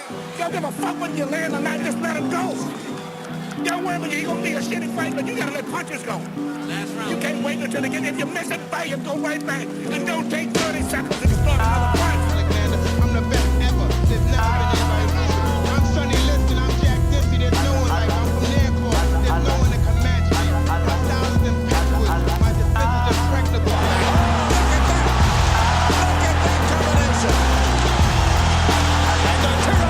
You don't give a fuck when you land or not, just let him go. Don't worry about you, you're gonna be a shitty fight, but you gotta let punches go. Last round. You can't wait until they get, if you miss it, bang, go right back. And don't take 30 seconds to start another punch. Alexander, I'm the best ever. There's never been anybody like me. I'm Sonny Liston, I'm Jack Dempsey. There's no one like me. I'm from Nairclaw. There's no one that can match me. My style is impetuous. My defense is impregnable. Look at that. Look at that combination. And the turn.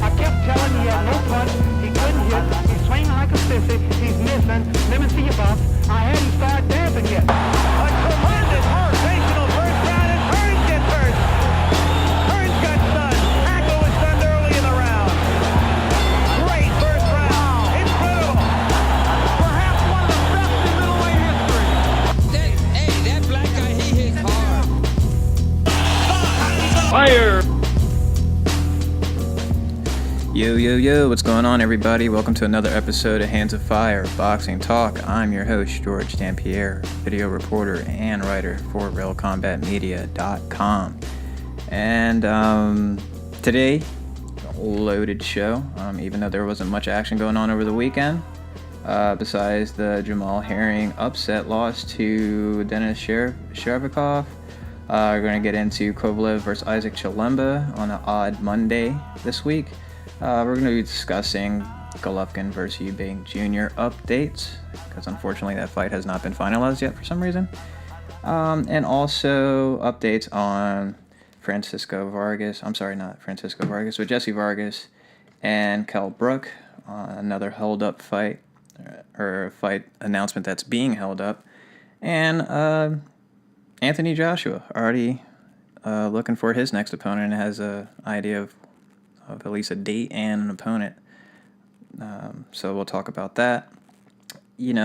I kept telling him he had no punch, he couldn't hit, he's swinging like a sissy, he's missing, let me see your box. I hadn't started dancing yet. A tremendous rotational first round, and Hearns gets hurt. Hearns got stunned. Hackle was stunned early in the round. Great first round. Incredible. Perhaps one of the best in middleweight history. That black guy, he hits hard. Fire! Yo, what's going on, everybody? Welcome to another episode of Hands of Fire Boxing Talk. I'm your host, George Dampierre, video reporter and writer for RailCombatMedia.com. And today, loaded show, even though there wasn't much action going on over the weekend. Besides the Jamal Herring upset loss to Denis Shervikov. We're going to get into Kovalev versus Isaac Chilemba on an odd Monday this week. We're going to be discussing Golovkin versus Eubank Jr. updates, because unfortunately that fight has not been finalized yet for some reason. And also updates on Jesse Vargas and Kel Brook, another held-up fight, or fight announcement that's being held up. And Anthony Joshua, already looking for his next opponent, and has an idea of at least a date and an opponent. So we'll talk about that. Today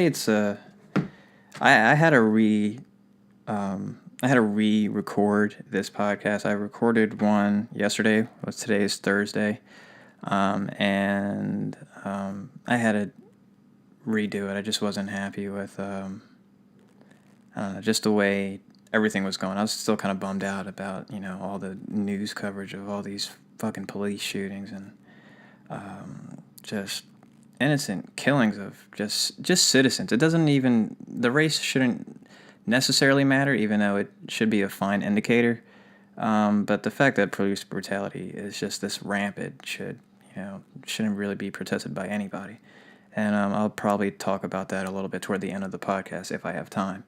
it's I had to re-record this podcast. I recorded one yesterday. Today is Thursday, and I had to redo it. I just wasn't happy with I don't know, just the way everything was going. I was still kind of bummed out about, all the news coverage of all these fucking police shootings and just innocent killings of just citizens. It doesn't even, the race shouldn't necessarily matter, even though it should be a fine indicator. But the fact that police brutality is just this rampant shouldn't really be protested by anybody. And I'll probably talk about that a little bit toward the end of the podcast if I have time.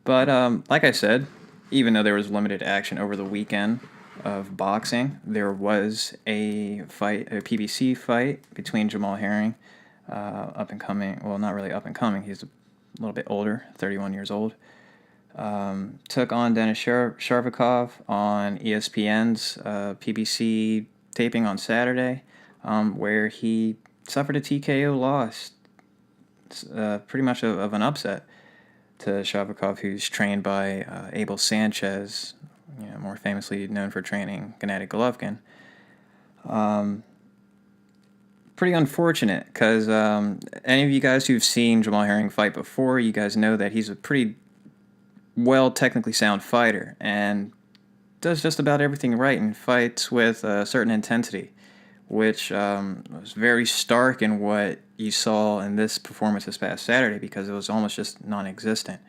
But like I said, even though there was limited action over the weekend of boxing, there was a PBC fight between Jamal Herring, up and coming. Well, not really up and coming. He's a little bit older, 31 years old. Took on Denis Shervikov on ESPN's PBC taping on Saturday, where he suffered a TKO loss, pretty much of an upset, to Shervikov, who's trained by Abel Sanchez, more famously known for training Gennady Golovkin. Pretty unfortunate, because any of you guys who've seen Jamal Herring fight before, you guys know that he's a pretty well technically sound fighter and does just about everything right and fights with a certain intensity, which was very stark in what you saw in this performance this past Saturday, because it was almost just non-existent.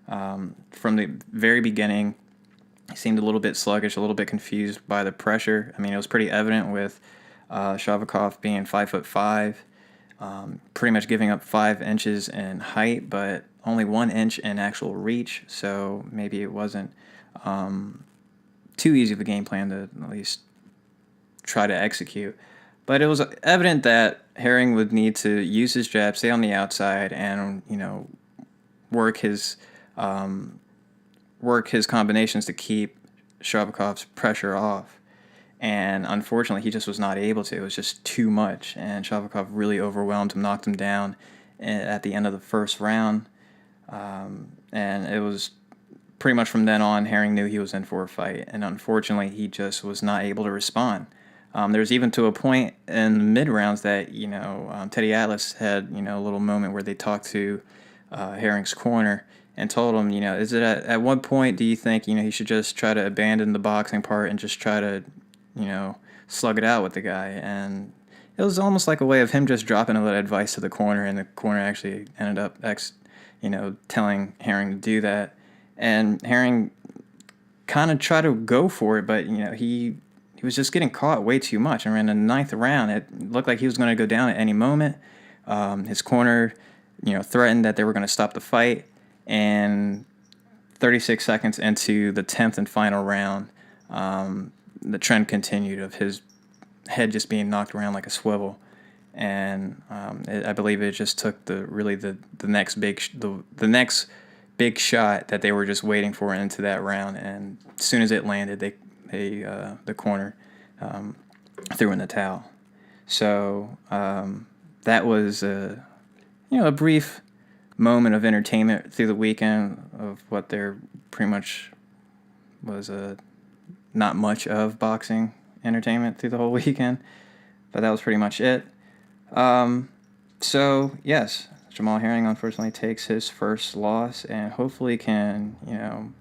From the very beginning, he seemed a little bit sluggish, a little bit confused by the pressure. I mean, it was pretty evident with Shervikov being 5'5", pretty much giving up 5 inches in height, but only 1 inch in actual reach, so maybe it wasn't too easy of a game plan to at least try to execute. But it was evident that Herring would need to use his jab, stay on the outside, and work his combinations to keep Shervikov's pressure off. And unfortunately, he just was not able to. It was just too much, and Shervikov really overwhelmed him, knocked him down at the end of the first round. And it was pretty much from then on, Herring knew he was in for a fight, and unfortunately, he just was not able to respond. There was even to a point in the mid-rounds that, Teddy Atlas had, a little moment where they talked to Herring's corner and told him, is it at what point do you think, he should just try to abandon the boxing part and just try to slug it out with the guy. And it was almost like a way of him just dropping a little advice to the corner, and the corner actually ended up, telling Herring to do that. And Herring kind of tried to go for it, but, he was just getting caught way too much. And in the ninth round, it looked like he was going to go down at any moment. His corner, threatened that they were going to stop the fight. And 36 seconds into the 10th and final round, the trend continued of his head just being knocked around like a swivel. And I believe it just took the next big shot that they were just waiting for into that round. And as soon as it landed, the corner threw in the towel. So that was a brief moment of entertainment through the weekend of what there pretty much was not much of boxing entertainment through the whole weekend, but that was pretty much it. So yes, Jamal Herring unfortunately takes his first loss, and hopefully can,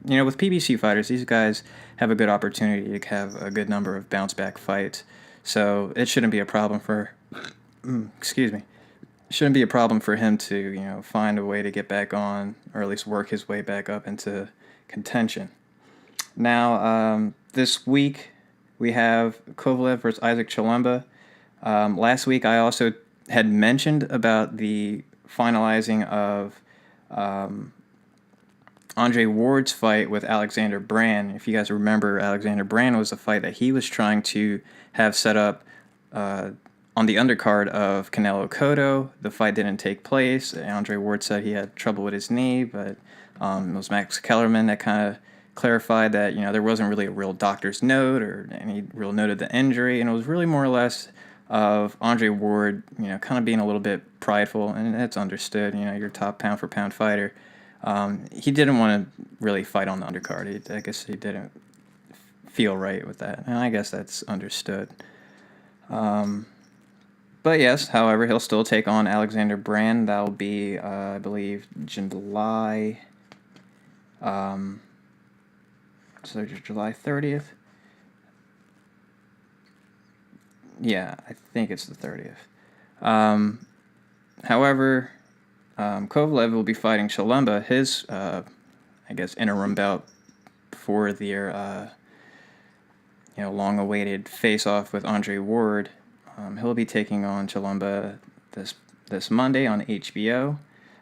with PBC fighters, these guys have a good opportunity to have a good number of bounce back fights. So it shouldn't be a problem for, shouldn't be a problem for him to, find a way to get back on, or at least work his way back up into contention. Now, this week we have Kovalev versus Isaac Chilemba. Last week I also had mentioned about the finalizing of Andre Ward's fight with Alexander Brand. If you guys remember, Alexander Brand was a fight that he was trying to have set up on the undercard of Canelo Cotto. The fight didn't take place. Andre Ward said he had trouble with his knee, but it was Max Kellerman that kind of clarified that, there wasn't really a real doctor's note or any real note of the injury, and it was really more or less of Andre Ward, kind of being a little bit prideful, and it's understood, your top pound-for-pound fighter. He didn't want to really fight on the undercard. I guess he didn't feel right with that, and I guess that's understood. But yes, however, he'll still take on Alexander Brand. That will be, I believe, July. So July 30th. Yeah, I think it's the 30th. However, Kovalev will be fighting Chilemba, his, interim bout before their, long-awaited face-off with Andre Ward. He'll be taking on Chilemba this Monday on HBO.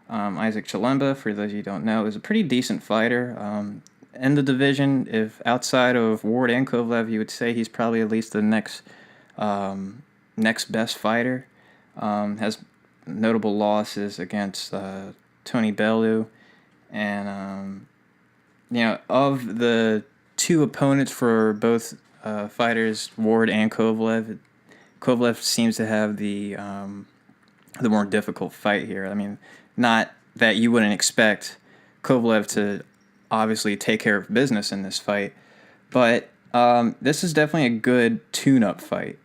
Isaac Chilemba, for those of you who don't know, is a pretty decent fighter. In the division, if outside of Ward and Kovalev, you would say he's probably at least the next best fighter. Has notable losses against Tony Bellew, and of the two opponents for both fighters, Ward and Kovalev, Kovalev seems to have the more difficult fight here. I mean, not that you wouldn't expect Kovalev to obviously take care of business in this fight, but this is definitely a good tune-up fight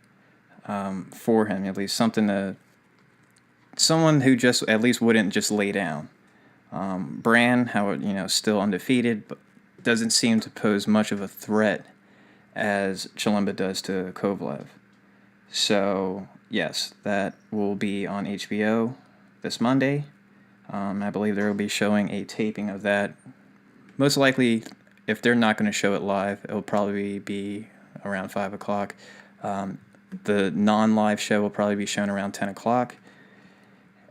for him, at least someone who just at least wouldn't just lay down. Brand, still undefeated, but doesn't seem to pose much of a threat as Chilemba does to Kovalev. So yes, that will be on HBO this Monday. I believe they will be showing a taping of that. Most likely, if they're not going to show it live, it'll probably be around 5 o'clock. The non-live show will probably be shown around 10 o'clock.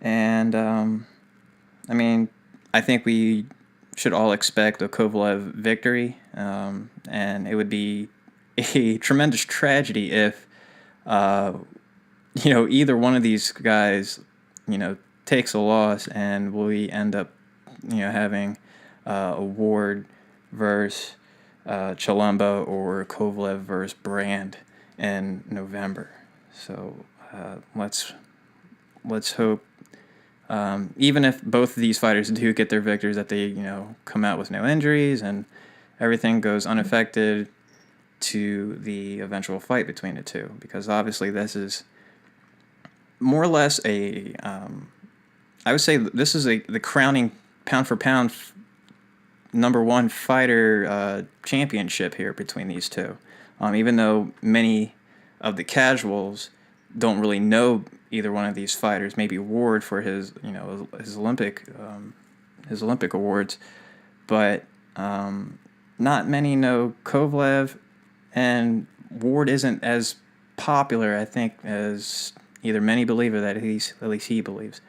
And, I think we should all expect a Kovalev victory. And it would be a tremendous tragedy if, either one of these guys, takes a loss and we end up, having a Ward versus Chilemba or Kovalev versus Brand in November. So let's hope, even if both of these fighters do get their victories, that they come out with no injuries and everything goes unaffected to the eventual fight between the two, because obviously this is more or less I would say this is the crowning pound for pound number one fighter championship here between these two. even though many of the casuals don't really know either one of these fighters. Maybe Ward for his Olympic awards, but not many know Kovalev, and Ward isn't as popular, I think, as either many believe or that at least he believes.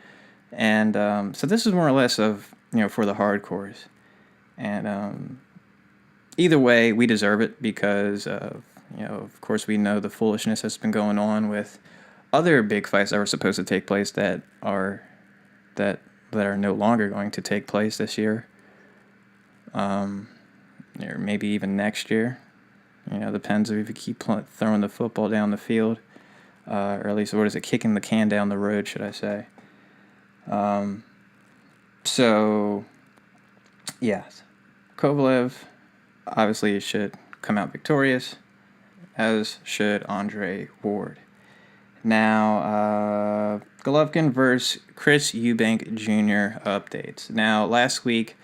And so this is more or less of, for the hardcores. And either way, we deserve it because of course we know the foolishness that's been going on with other big fights that were supposed to take place that are no longer going to take place this year. Or maybe even next year. Depends if you keep throwing the football down the field, or at least kicking the can down the road, should I say. So, yes, Kovalev obviously should come out victorious, as should Andre Ward. Now, Golovkin versus Chris Eubank Jr. updates. Now, last week,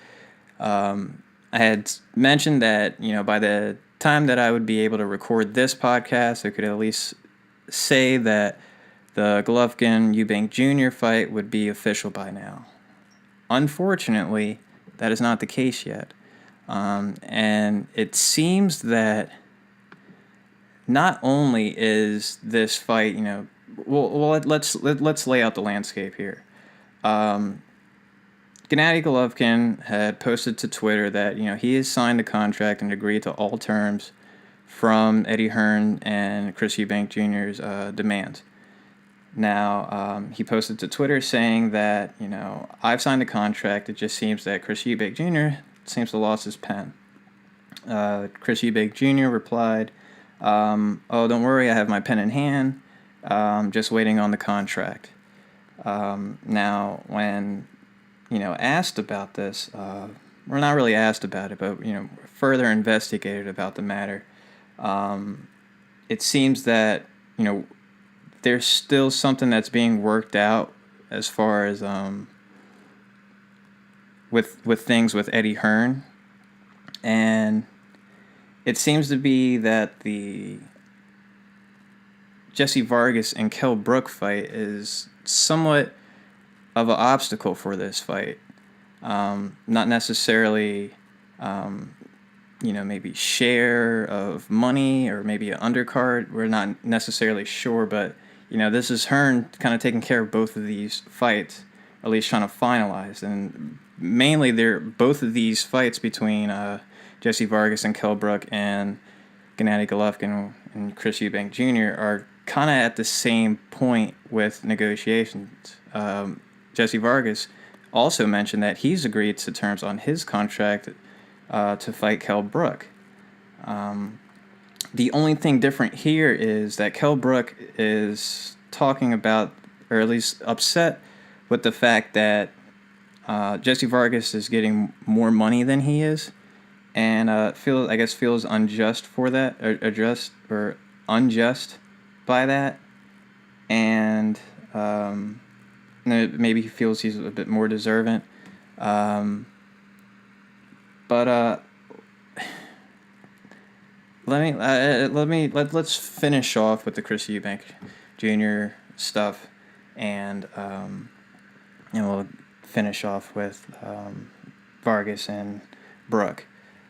I had mentioned that, by the time that I would be able to record this podcast, I could at least say that the Golovkin Eubank Jr. fight would be official by now. Unfortunately, that is not the case yet. And it seems that not only is this fight, let's lay out the landscape here. Gennady Golovkin had posted to Twitter that he has signed a contract and agreed to all terms from Eddie Hearn and Chris Eubank Jr.'s demands. Now, he posted to Twitter saying that, I've signed the contract. It just seems that Chris Eubank Jr. seems to have lost his pen. Chris Eubank Jr. replied, oh, don't worry, I have my pen in hand. Just waiting on the contract. Now, when, asked about this, we're not really asked about it, but, further investigated about the matter, it seems that, there's still something that's being worked out as far as with things with Eddie Hearn, and it seems to be that the Jesse Vargas and Kell Brook fight is somewhat of an obstacle for this fight. Not necessarily, maybe share of money or maybe an undercard. We're not necessarily sure, but this is Hearn kind of taking care of both of these fights, at least trying to finalize. And mainly, both of these fights between Jesse Vargas and Kell Brook and Gennady Golovkin and Chris Eubank Jr. are kind of at the same point with negotiations. Jesse Vargas also mentioned that he's agreed to terms on his contract to fight Kell Brook. The only thing different here is that Kell Brook is talking about, or at least upset with the fact that Jesse Vargas is getting more money than he is, and feels unjust for that, or unjust by that, and maybe he feels he's a bit more deserving. Let's finish off with the Chris Eubank Jr. stuff, and we'll finish off with Vargas and Brook.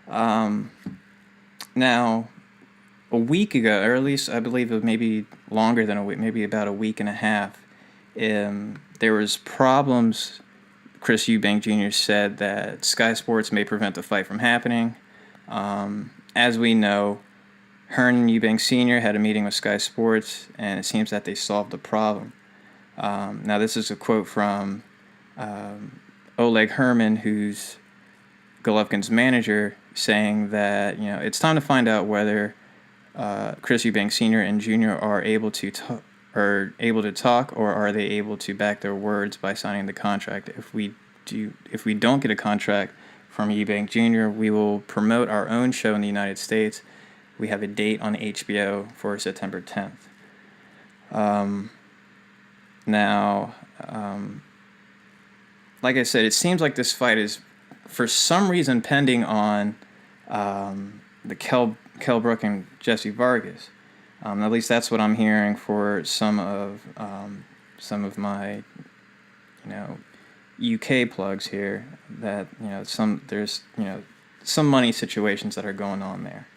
Now, a week ago, or at least I believe it was maybe longer than a week, maybe about a week and a half, there was problems. Chris Eubank Jr. said that Sky Sports may prevent the fight from happening. As we know, Hearn and Eubank Sr. had a meeting with Sky Sports, and it seems that they solved the problem. Now, this is a quote from Oleg Herman, who's Golovkin's manager, saying that it's time to find out whether Chris Eubank Sr. and Jr. are able to talk, or are they able to back their words by signing the contract. If we don't get a contract from Eubank Jr., we will promote our own show in the United States. We have a date on HBO for September 10th. Now, like I said, it seems like this fight is, for some reason, pending on the Kell Kell Brook and Jesse Vargas. At least that's what I'm hearing for some of my, UK plugs here. That there's some money situations that are going on there.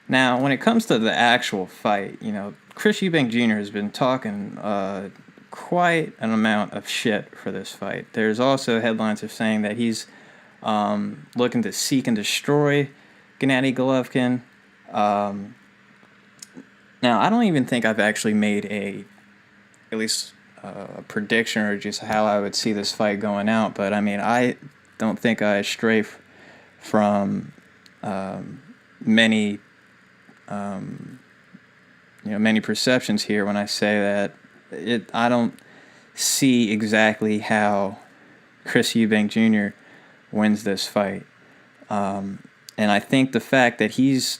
Now, when it comes to the actual fight, Chris Eubank Jr. has been talking quite an amount of shit for this fight. There's also headlines of saying that he's looking to seek and destroy Gennady Golovkin. Now, I don't even think I've actually made a prediction or just how I would see this fight going out, but I mean, I don't think I stray from many perceptions here when I say that I don't see exactly how Chris Eubank Jr. wins this fight, and I think the fact that he's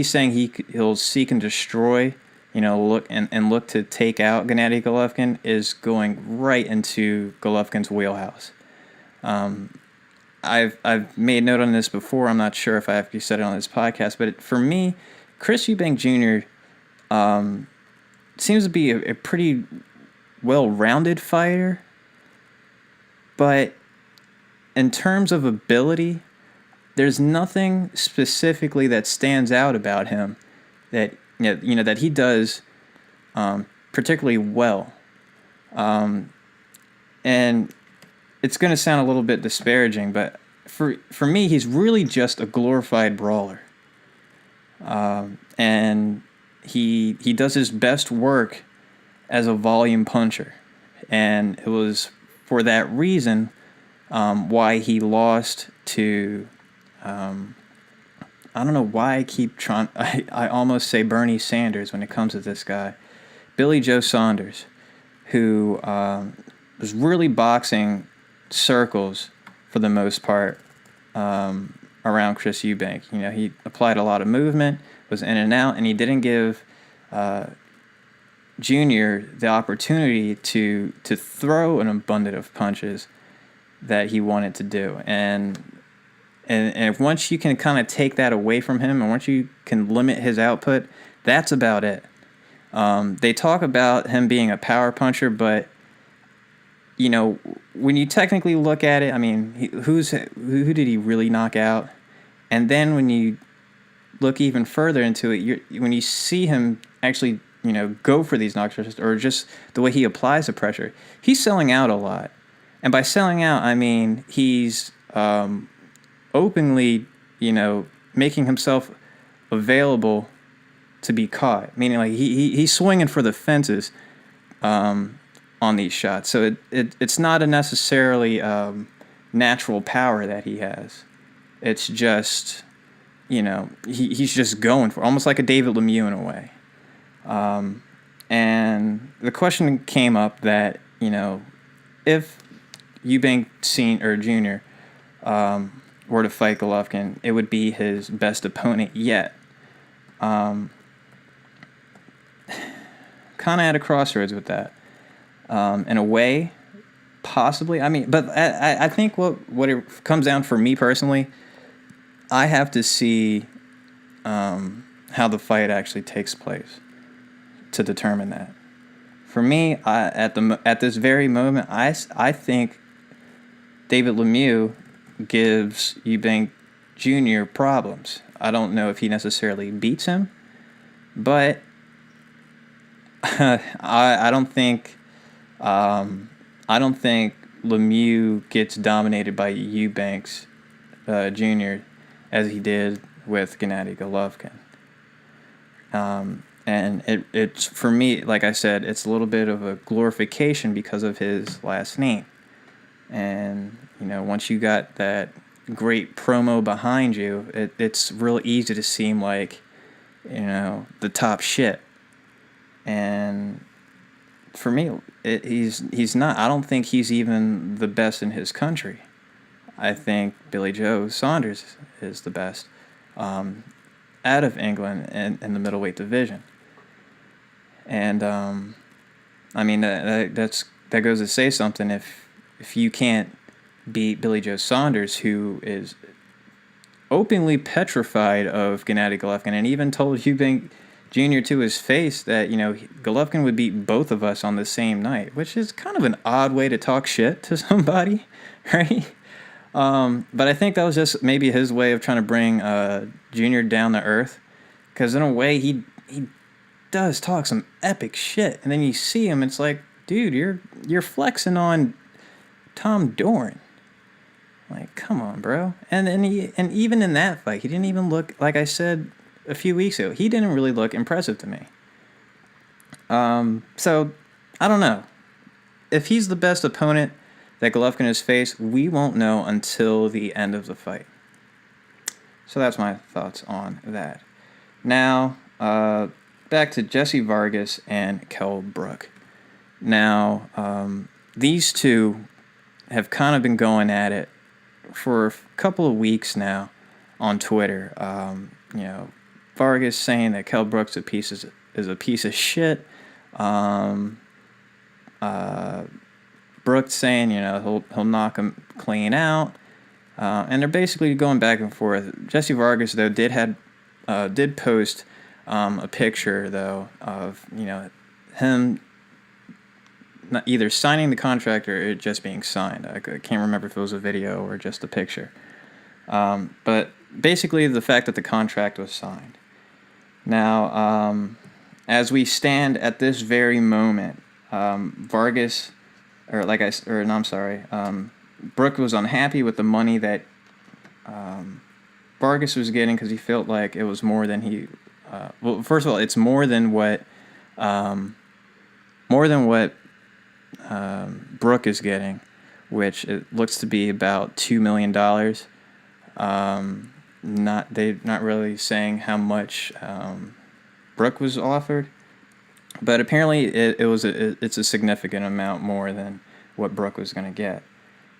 saying he'll seek and destroy, look to take out Gennady Golovkin is going right into Golovkin's wheelhouse. I've made note on this before. I'm not sure if I actually said it on this podcast, but for me, Chris Eubank Jr. Seems to be a pretty well-rounded fighter, but in terms of ability, there's nothing specifically that stands out about him that that he does particularly well, and it's going to sound a little bit disparaging, but for me, he's really just a glorified brawler, and he does his best work as a volume puncher, and it was for that reason why he lost to. I don't know why I keep trying. I almost say Bernie Sanders when it comes to this guy, Billy Joe Saunders, who was really boxing circles for the most part around Chris Eubank. He applied a lot of movement, was in and out, and he didn't give Junior the opportunity to throw an abundance of punches that he wanted to do. And if once you can kind of take that away from him, and once you can limit his output, that's about it. They talk about him being a power puncher, but when you technically look at it, I mean, who did he really knock out? And then when you look even further into it, when you see him actually, go for these knockouts, or just the way he applies the pressure, he's selling out a lot. And by selling out, I mean he's openly, making himself available to be caught. Meaning, like he's swinging for the fences on these shots. So it's not a necessarily natural power that he has. It's just, he's just going for it, almost like a David Lemieux in a way. And the question came up that, if Eubank Jr. Were to fight Golovkin, it would be his best opponent yet. Kind of at a crossroads with that. In a way, possibly. I mean, but I think what it comes down for me personally, I have to see how the fight actually takes place to determine that. For me, at this very moment, I think David Lemieux gives Eubank Jr. problems. I don't know if he necessarily beats him, but I don't think Lemieux gets dominated by Eubanks Jr. as he did with Gennady Golovkin. And it's for me, like I said, it's a little bit of a glorification because of his last name. And once you got that great promo behind you, it's real easy to seem like the top shit. And for me, he's not. I don't think he's even the best in his country. I think Billy Joe Saunders is the best out of England and in the middleweight division. And I mean that goes to say something. If you can't beat Billy Joe Saunders, who is openly petrified of Gennady Golovkin, and even told Eubank Jr. to his face that, Golovkin would beat both of us on the same night, which is kind of an odd way to talk shit to somebody, right? But I think that was just maybe his way of trying to bring Jr. down to earth, because in a way he does talk some epic shit, and then you see him, it's like, dude, you're flexing on Tom Doran. Like, come on, bro. And even in that fight, he didn't even look, like I said a few weeks ago, he didn't really look impressive to me. So, I don't know. If he's the best opponent that Golovkin has faced, we won't know until the end of the fight. So that's my thoughts on that. Now, back to Jesse Vargas and Kell Brook. Now, these two have kind of been going at it for a couple of weeks now on Twitter. Vargas saying that Kell Brook's is a piece of shit. Brook saying, he'll knock him clean out. And they're basically going back and forth. Jesse Vargas, though, did post a picture, though, of, him not either signing the contract or it just being signed. I can't remember if it was a video or just a picture. But basically the fact that the contract was signed. Now, as we stand at this very moment, Brook was unhappy with the money that Vargas was getting because he felt like it was more than he. First of all, it's more than what Brook is getting, which it looks to be about $2 million. They're not really saying how much Brook was offered, but apparently it's a significant amount more than what Brook was going to get.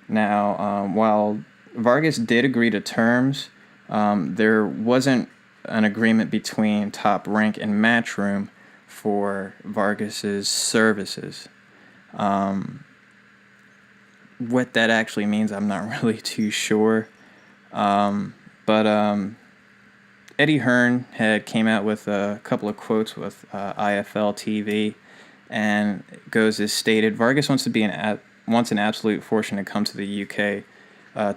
Now, while Vargas did agree to terms, there wasn't an agreement between Top Rank and Matchroom for Vargas's services. What that actually means, I'm not really too sure. But Eddie Hearn had came out with a couple of quotes with IFL TV, and it goes as stated: Vargas wants an absolute fortune to come to the UK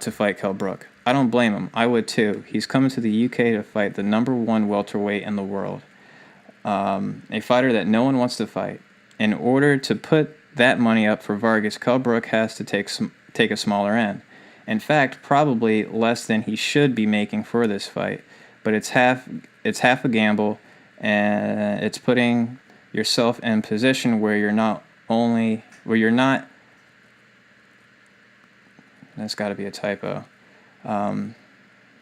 to fight Kell Brook. I don't blame him. I would too. He's coming to the UK to fight the #1 welterweight in the world, a fighter that no one wants to fight. In order to put that money up for Vargas, Kell Brook has to take a smaller end. In fact, probably less than he should be making for this fight. But it's half a gamble, and it's putting yourself in position where you're not. That's got to be a typo.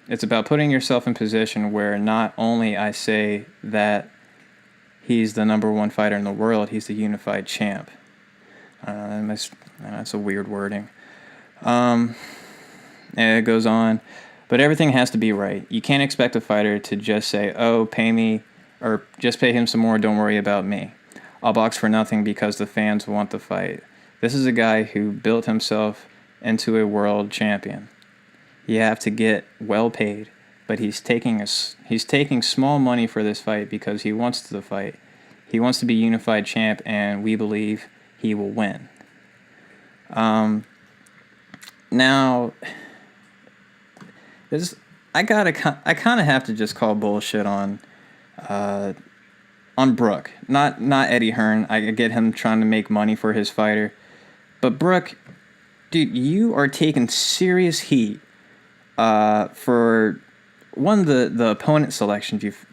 It's about putting yourself in position where not only I say that he's the #1 fighter in the world, he's the unified champ. That's a weird wording. And it goes on. But everything has to be right. You can't expect a fighter to just say, oh, pay me, or just pay him some more, don't worry about me. I'll box for nothing because the fans want the fight. This is a guy who built himself into a world champion. You have to get well paid, but he's taking small money for this fight because he wants the fight. He wants to be unified champ, and we believe he will win. Now, I kind of have to just call bullshit on Brook. Not Eddie Hearn. I get him trying to make money for his fighter, but Brook, dude, you are taking serious heat for one the opponent selections you've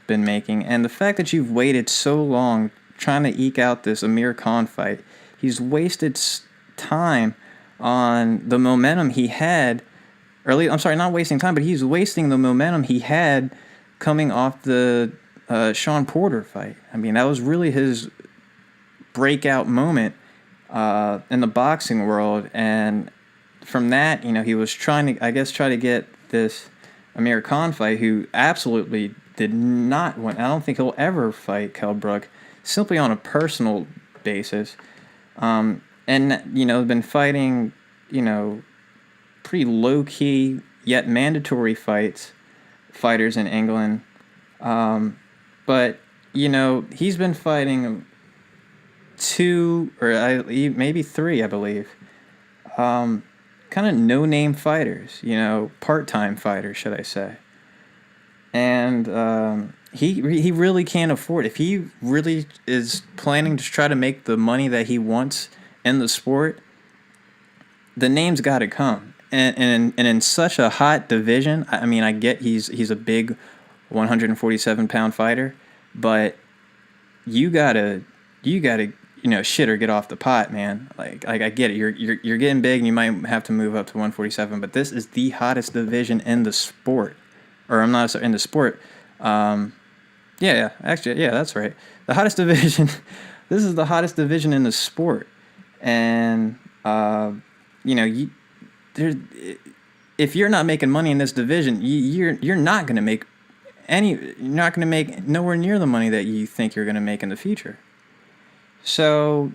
been making, and the fact that you've waited so long trying to eke out this Amir Khan fight. He's wasted time on the momentum he had. Not wasting time, but he's wasting the momentum he had coming off the Sean Porter fight. I mean, that was really his breakout moment in the boxing world, and from that, he was trying to get this Amir Khan fight, who absolutely did not want. I don't think he'll ever fight Kell Brook, simply on a personal basis, and been fighting, pretty low-key yet mandatory fights fighters in England. But, he's been fighting 2 or maybe 3, I believe. Kind of no-name fighters, part-time fighters, should I say. And he really can't afford. If he really is planning to try to make the money that he wants in the sport, the name's got to come. And in such a hot division, I mean, I get he's a big 147-pound fighter, but you gotta shit or get off the pot, man. Like I get it. You're getting big, and you might have to move up to 147. But this is the hottest division in the sport, or I'm not in the sport. Actually, that's right. The hottest division. This is the hottest division in the sport, and if you're not making money in this division, you're not gonna make you're not gonna make nowhere near the money that you think you're gonna make in the future. So,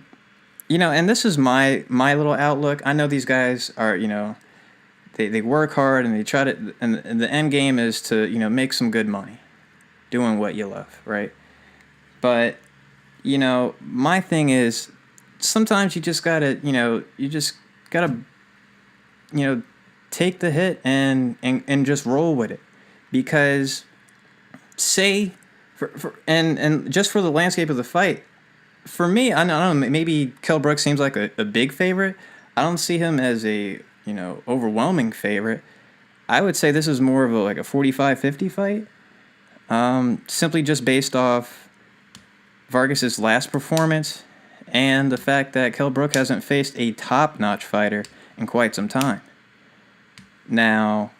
and this is my little outlook. I know these guys are, they work hard and they try to, and the end game is to, make some good money doing what you love, right? But, my thing is sometimes you just gotta, take the hit and just roll with it. Because say, and just for the landscape of the fight, for me, I don't know, maybe Kell Brook seems like a big favorite. I don't see him as a, overwhelming favorite. I would say this is more of a 45-50 fight. Simply just based off Vargas' last performance and the fact that Kell Brook hasn't faced a top-notch fighter in quite some time. Now,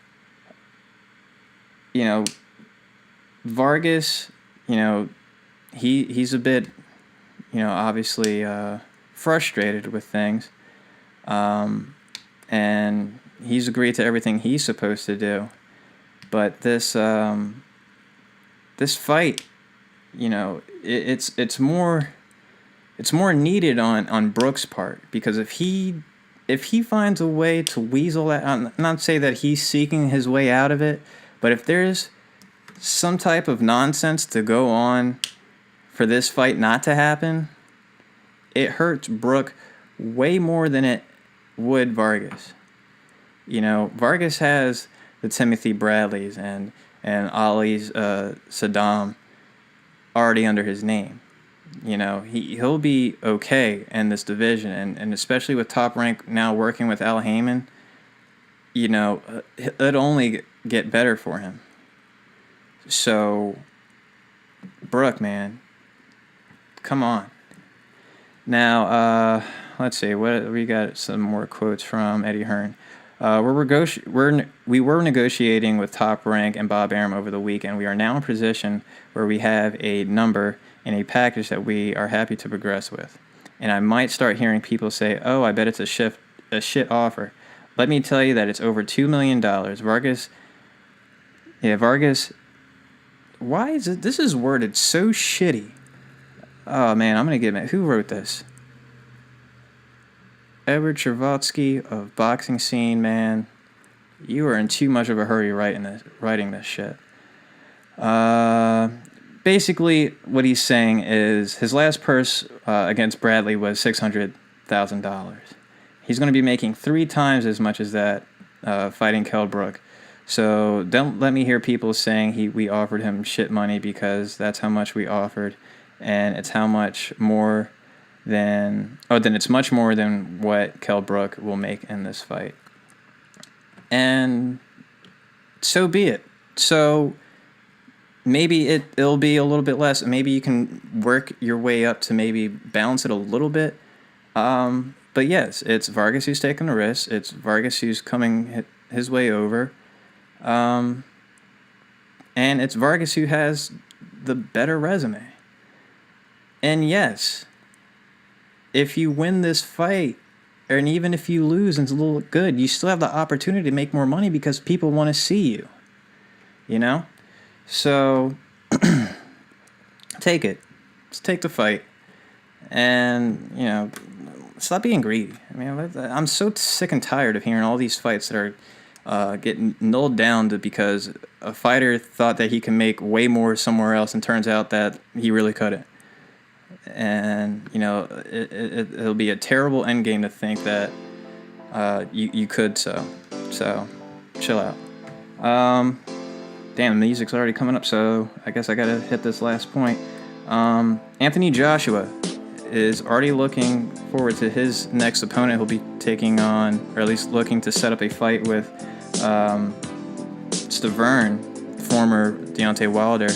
Vargas, he's a bit, obviously frustrated with things. And he's agreed to everything he's supposed to do. But this fight, it's more needed on Brook's part, because if he finds a way to weasel that, I'm not say that he's seeking his way out of it, but if there's some type of nonsense to go on for this fight not to happen, it hurts Brook way more than it would Vargas. Vargas has the Timothy Bradleys and Ali's Saddam already under his name. He'll be okay in this division, and especially with Top Rank now working with Al Heyman, it'd only get better for him. So, Brook, man, come on. Now, let's see. What we got? Some more quotes from Eddie Hearn. We were negotiating with Top Rank and Bob Arum over the weekend. We are now in a position where we have a number and a package that we are happy to progress with. And I might start hearing people say, "Oh, I bet it's a shit offer." Let me tell you that it's over $2 million. Vargas. Why is it? This is worded so shitty. Oh man, I'm gonna get mad. Who wrote this? Edward Chervotsky of Boxing Scene, man. You are in too much of a hurry writing this shit. Basically, what he's saying is his last purse against Bradley was $600,000. He's going to be making 3 times as much as that fighting Kell Brook. So don't let me hear people saying we offered him shit money, because that's how much we offered, and it's how much more then it's much more than what Kell Brook will make in this fight. And so be it. So maybe it'll be a little bit less. Maybe you can work your way up to maybe balance it a little bit. But yes, it's Vargas who's taking the risk. It's Vargas who's coming his way over. And it's Vargas who has the better resume. And yes, if you win this fight, and even if you lose and it's a little good, you still have the opportunity to make more money because people want to see you. So take it. Just take the fight. And, stop being greedy. I mean, I'm so sick and tired of hearing all these fights that are get nulled down because a fighter thought that he can make way more somewhere else, and turns out that he really couldn't. And it'll be a terrible endgame to think that you could. So chill out. Damn, the music's already coming up, so I guess I gotta hit this last point. Anthony Joshua is already looking forward to his next opponent. He'll be taking on, or at least looking to set up a fight with Stiverne, former Deontay Wilder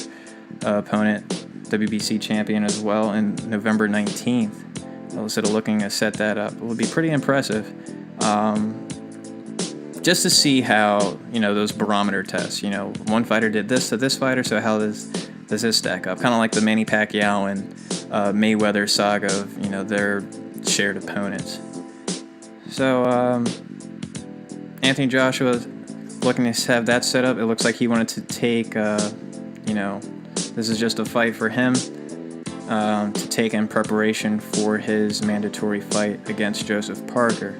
opponent, WBC champion as well, in November 19th. So looking to set that up. It would be pretty impressive. Just to see how, those barometer tests, one fighter did this to this fighter, so how does this stack up? Kind of like the Manny Pacquiao and Mayweather saga of, their shared opponents. So, Anthony Joshua looking to have that set up. It looks like he wanted to take, this is just a fight for him to take in preparation for his mandatory fight against Joseph Parker,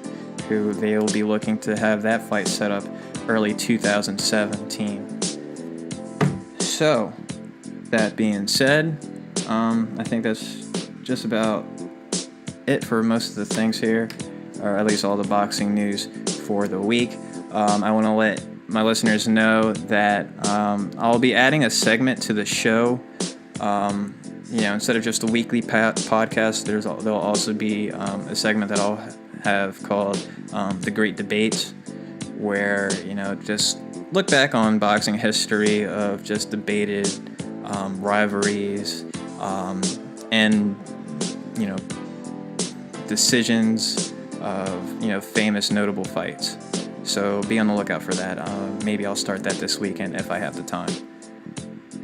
who they will be looking to have that fight set up early 2017. So, that being said, I think that's just about it for most of the things here, or at least all the boxing news for the week. I want to let my listeners know that I'll be adding a segment to the show. Instead of just a weekly podcast, there'll also be a segment that I'll have called The Great Debates, where, just look back on boxing history of just debated rivalries and, decisions of, famous notable fights. So be on the lookout for that. Maybe I'll start that this weekend if I have the time.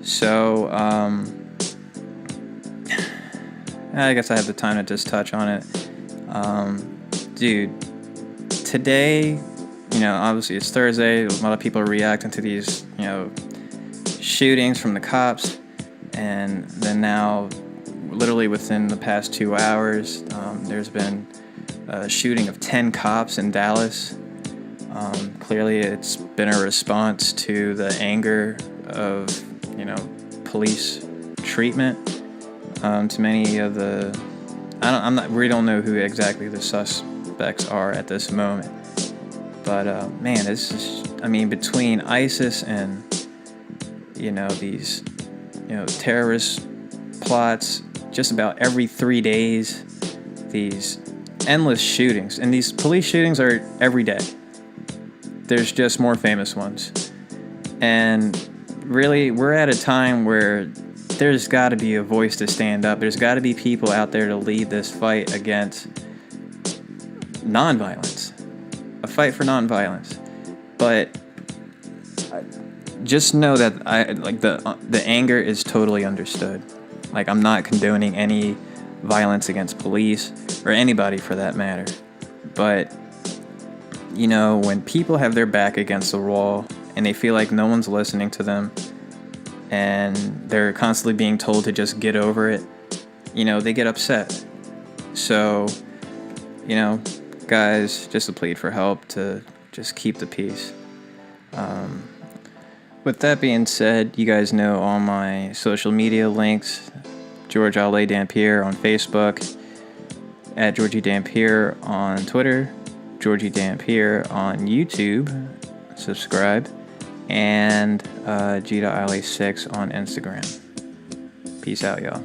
So, I guess I have the time to just touch on it. Dude, today, obviously it's Thursday. A lot of people are reacting to these, shootings from the cops. And then now, literally within the past 2 hours, there's been a shooting of 10 cops in Dallas. Clearly it's been a response to the anger of, police treatment to many of the... we don't know who exactly the suspects are at this moment. But, man, this is... between ISIS and, these, terrorist plots, just about every 3 days, these endless shootings. And these police shootings are every day. There's just more famous ones. And really, we're at a time where there's got to be a voice to stand up. There's got to be people out there to lead this fight against nonviolence. A fight for nonviolence. But just know that the anger is totally understood. I'm not condoning any violence against police or anybody for that matter. But when people have their back against the wall and they feel like no one's listening to them and they're constantly being told to just get over it, they get upset. So, guys, just a plea for help to just keep the peace. With that being said, you guys know all my social media links. G.Alé Dampier on Facebook, at Georgie Dampier on Twitter, Georgie Dampier on YouTube, subscribe, and G.Alé 6 on Instagram. Peace out, y'all.